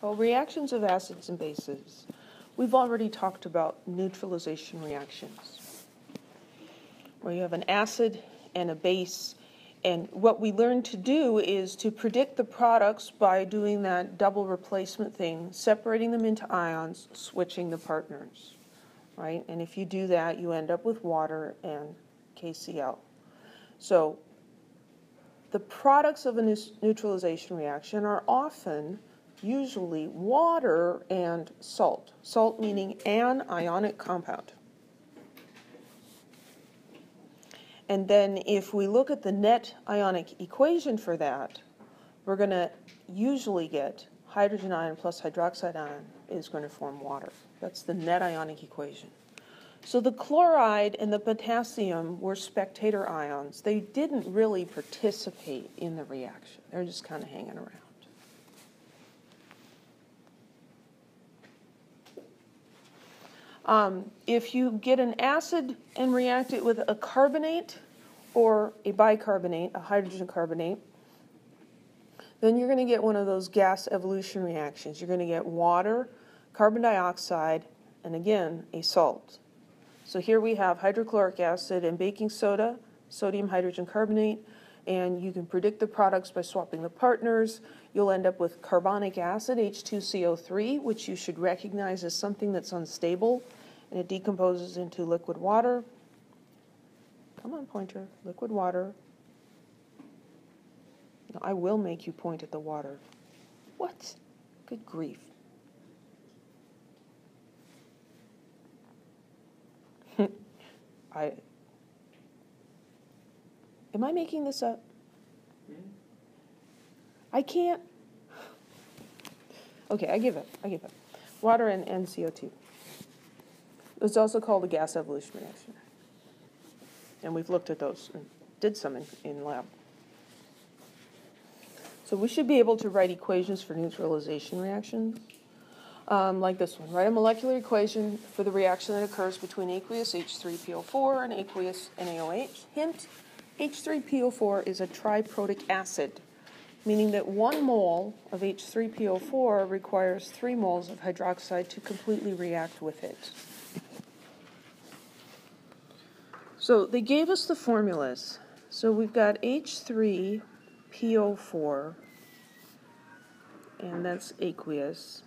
Well, reactions of acids and bases. We've already talked about neutralization reactions, where you have an acid and a base, and what we learned to do is to predict the products by doing that double replacement thing, separating them into ions, switching the partners, right? And if you do that, you end up with water and KCl. So the products of a neutralization reaction are often usually water and salt. Salt meaning an ionic compound. And then if we look at the net ionic equation for that, we're going to usually get hydrogen ion plus hydroxide ion is going to form water. That's the net ionic equation. So the chloride and the potassium were spectator ions. They didn't really participate in the reaction. They're just kind of hanging around. If you get an acid and react it with a carbonate or a bicarbonate, a hydrogen carbonate, then you're going to get one of those gas evolution reactions. You're going to get water, carbon dioxide, and again, a salt. So here we have hydrochloric acid and baking soda, sodium hydrogen carbonate, and you can predict the products by swapping the partners. You'll end up with carbonic acid, H2CO3, which you should recognize as something that's unstable, and it decomposes into liquid water. Come on, pointer, liquid water. No, I will make you point at the water. What? Good grief. Am I making this up? I can't. Okay, I give up. Water and CO2. It's also called a gas evolution reaction. And we've looked at those and did some in lab. So we should be able to write equations for neutralization reactions. Like this one. Write a molecular equation for the reaction that occurs between aqueous H3PO4 and aqueous NaOH. Hint, H3PO4 is a triprotic acid, meaning that 1 mole of H3PO4 requires 3 moles of hydroxide to completely react with it. So they gave us the formulas. So we've got H3PO4, and that's aqueous,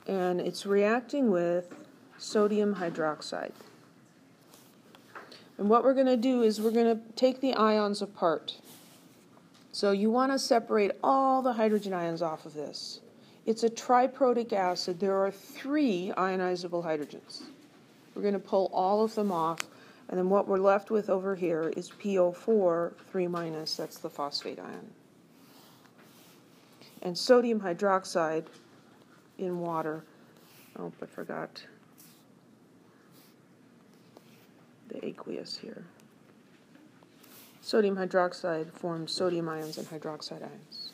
and it's reacting with sodium hydroxide. And what we're going to do is we're going to take the ions apart. So you want to separate all the hydrogen ions off of this. It's a triprotic acid. There are 3 ionizable hydrogens. We're going to pull all of them off, and then what we're left with over here is PO4, 3-, that's the phosphate ion. And sodium hydroxide in water. Oh, I forgot the aqueous here. Sodium hydroxide forms sodium ions and hydroxide ions.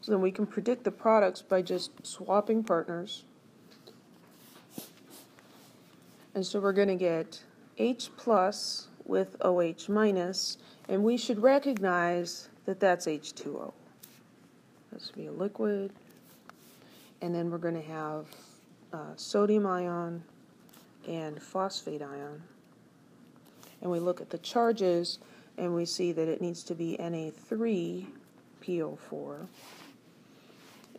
So then we can predict the products by just swapping partners. And so we're going to get H plus with OH minus, and we should recognize that that's H2O. That's be a liquid. And then we're going to have sodium ion and phosphate ion. And we look at the charges, and we see that it needs to be Na3PO4.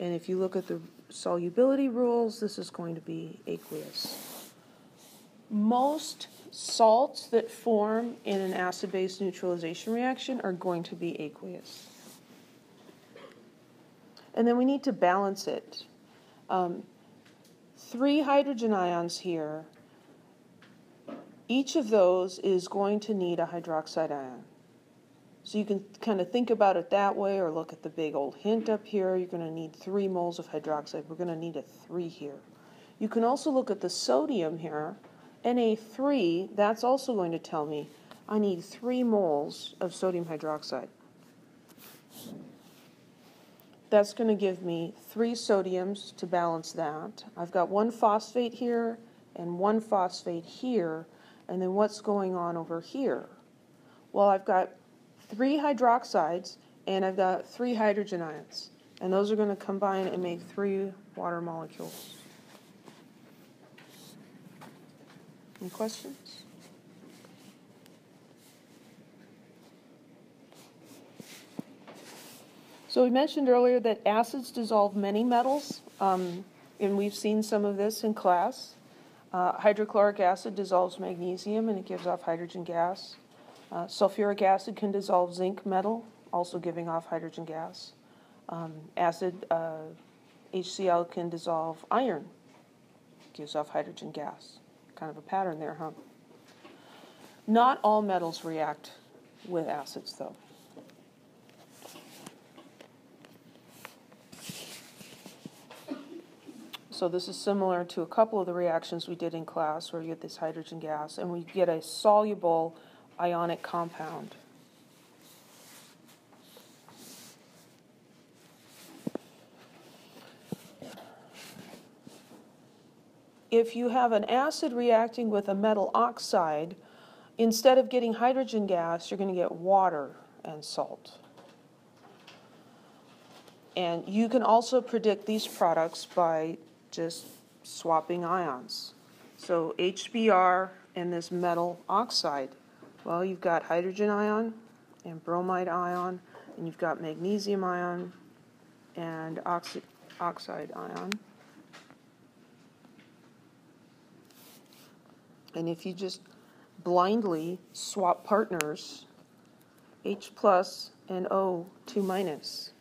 And if you look at the solubility rules, this is going to be aqueous. Most salts that form in an acid-base neutralization reaction are going to be aqueous. And then we need to balance it. 3 hydrogen ions here. Each of those is going to need a hydroxide ion. So you can kind of think about it that way, or look at the big old hint up here. You're going to need 3 moles of hydroxide. We're going to need a 3 here. You can also look at the sodium here. Na3, that's also going to tell me I need 3 moles of sodium hydroxide. That's going to give me 3 sodiums to balance that. I've got 1 phosphate here and 1 phosphate here. And then what's going on over here? Well, I've got 3 hydroxides and I've got 3 hydrogen ions. And those are going to combine and make 3 water molecules. Any questions? So we mentioned earlier that acids dissolve many metals, and we've seen some of this in class. Hydrochloric acid dissolves magnesium and it gives off hydrogen gas. Sulfuric acid can dissolve zinc metal, also giving off hydrogen gas. Acid HCl can dissolve iron, gives off hydrogen gas. Kind of a pattern there, huh? Not all metals react with acids, though. So this is similar to a couple of the reactions we did in class where you get this hydrogen gas and we get a soluble ionic compound. If you have an acid reacting with a metal oxide, instead of getting hydrogen gas, you're going to get water and salt. And you can also predict these products by just swapping ions. So HBr and this metal oxide, well, you've got hydrogen ion and bromide ion, and you've got magnesium ion and oxide ion. And if you just blindly swap partners, H plus and O 2 minus,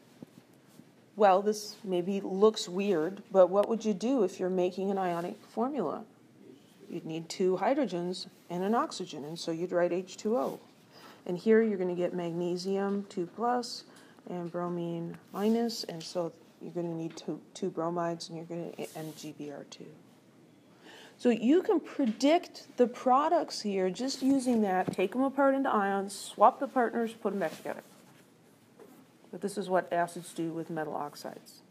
well, this maybe looks weird, but what would you do if you're making an ionic formula? You'd need 2 hydrogens and an oxygen, and so you'd write H2O. And here you're going to get magnesium 2 plus and bromine minus, and so you're going to need two bromides, and you're going to and GBr2. So you can predict the products here just using that, take them apart into ions, swap the partners, put them back together. But this is what acids do with metal oxides.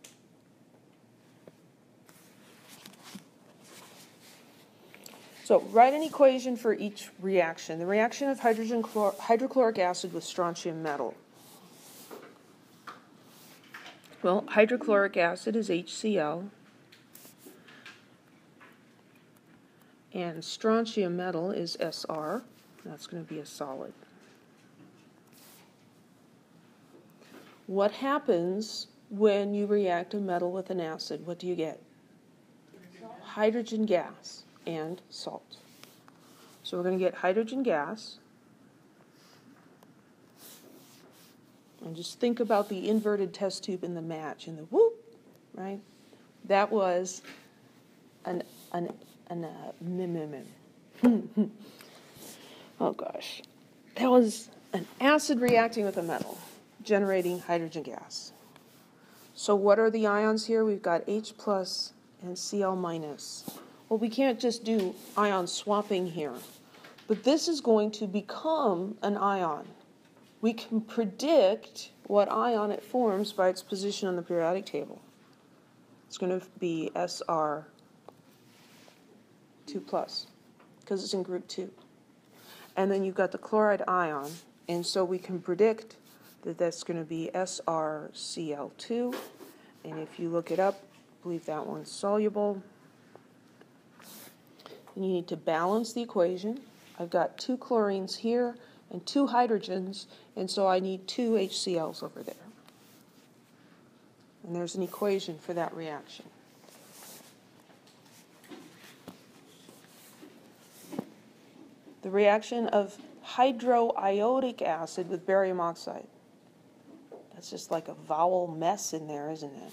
So write an equation for each reaction. The reaction of hydrochloric acid with strontium metal. Well, hydrochloric acid is HCl. And strontium metal is Sr. That's going to be a solid. What happens when you react a metal with an acid? What do you get? Hydrogen gas and salt. So we're going to get hydrogen gas. And just think about the inverted test tube in the match, in the whoop, right? That was oh gosh. That was an acid reacting with a metal, generating hydrogen gas. So what are the ions here? We've got H plus and Cl minus. Well, we can't just do ion swapping here, but this is going to become an ion. We can predict what ion it forms by its position on the periodic table. It's going to be Sr 2 plus, because it's in group 2. And then you've got the chloride ion, and so we can predict that that's going to be SrCl2, and if you look it up, I believe that one's soluble. And you need to balance the equation. I've got 2 chlorines here and 2 hydrogens, and so I need 2 HCl's over there. And there's an equation for that reaction. The reaction of hydroiodic acid with barium oxide. That's just like a vowel mess in there, isn't it?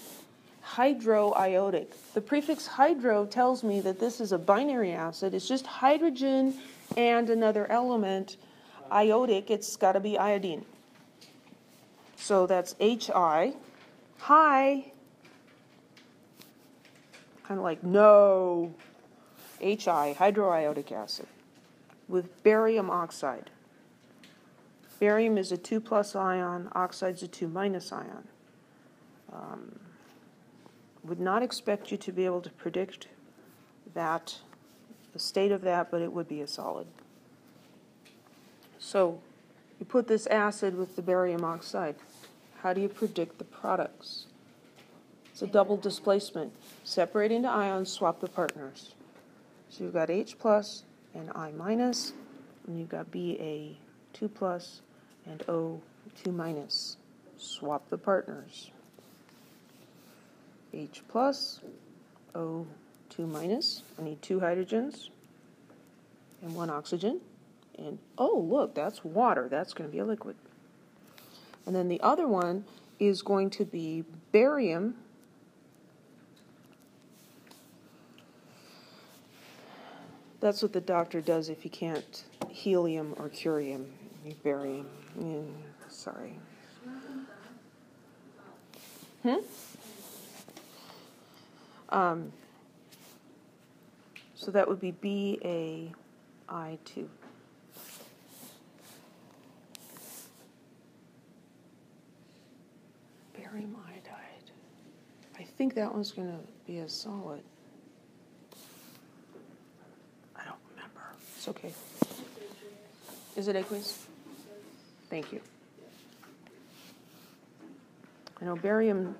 Hydroiodic. The prefix hydro tells me that this is a binary acid. It's just hydrogen and another element. Iodic, it's got to be iodine. So that's Hi. Hi. Kind of like no. Hi, hydroiodic acid with barium oxide. Barium is a 2 plus ion, oxide's a 2 minus ion. Would not expect you to be able to predict that, the state of that, but it would be a solid. So you put this acid with the barium oxide. How do you predict the products? It's a double displacement. Separate into ions, swap the partners. So you've got H plus and I minus, and you've got Ba2 plus and O2 minus. Swap the partners. H plus, O2 minus. I need 2 hydrogens and 1 oxygen. And, oh, look, that's water. That's going to be a liquid. And then the other one is going to be barium. That's what the doctor does if he can't helium or curium. Barium. Sorry. So that would be Ba2. Barium iodide. I think that one's going to be a solid. I don't remember. It's okay. Is it aqueous? Thank you. I know barium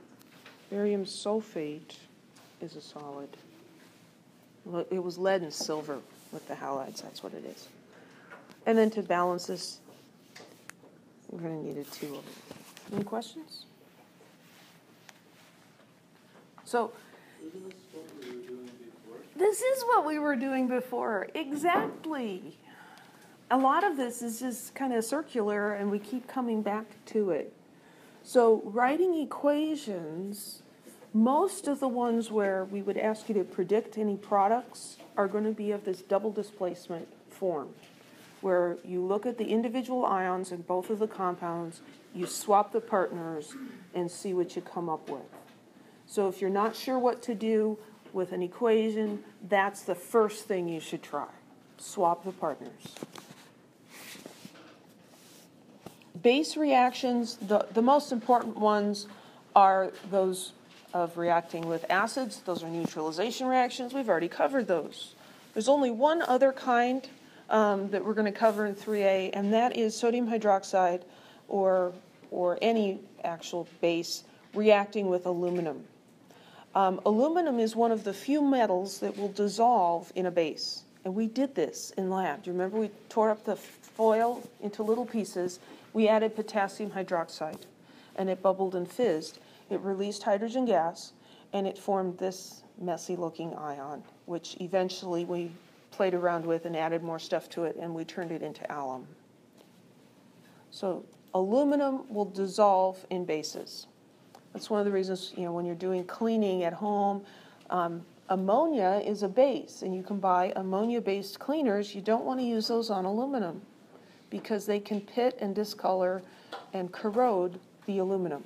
sulfate is a solid. It was lead and silver with the halides. That's what it is. And then to balance this, we're going to need a 2 of them. Any questions? So, this is what we were doing before. Exactly. A lot of this is just kind of circular, and we keep coming back to it. So, writing equations, most of the ones where we would ask you to predict any products are going to be of this double displacement form, where you look at the individual ions in both of the compounds, you swap the partners, and see what you come up with. So if you're not sure what to do with an equation, that's the first thing you should try. Swap the partners. Base reactions, the most important ones are those of reacting with acids. Those are neutralization reactions. We've already covered those. There's only one other kind that we're going to cover in 3A, and that is sodium hydroxide or any actual base reacting with aluminum. Aluminum is one of the few metals that will dissolve in a base. And we did this in lab. Do you remember we tore up the foil into little pieces? We added potassium hydroxide, and it bubbled and fizzed. It released hydrogen gas, and it formed this messy-looking ion, which eventually we played around with and added more stuff to it, and we turned it into alum. So aluminum will dissolve in bases. That's one of the reasons, when you're doing cleaning at home, ammonia is a base, and you can buy ammonia-based cleaners. You don't want to use those on aluminum because they can pit and discolor and corrode the aluminum.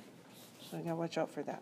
So you got to watch out for that.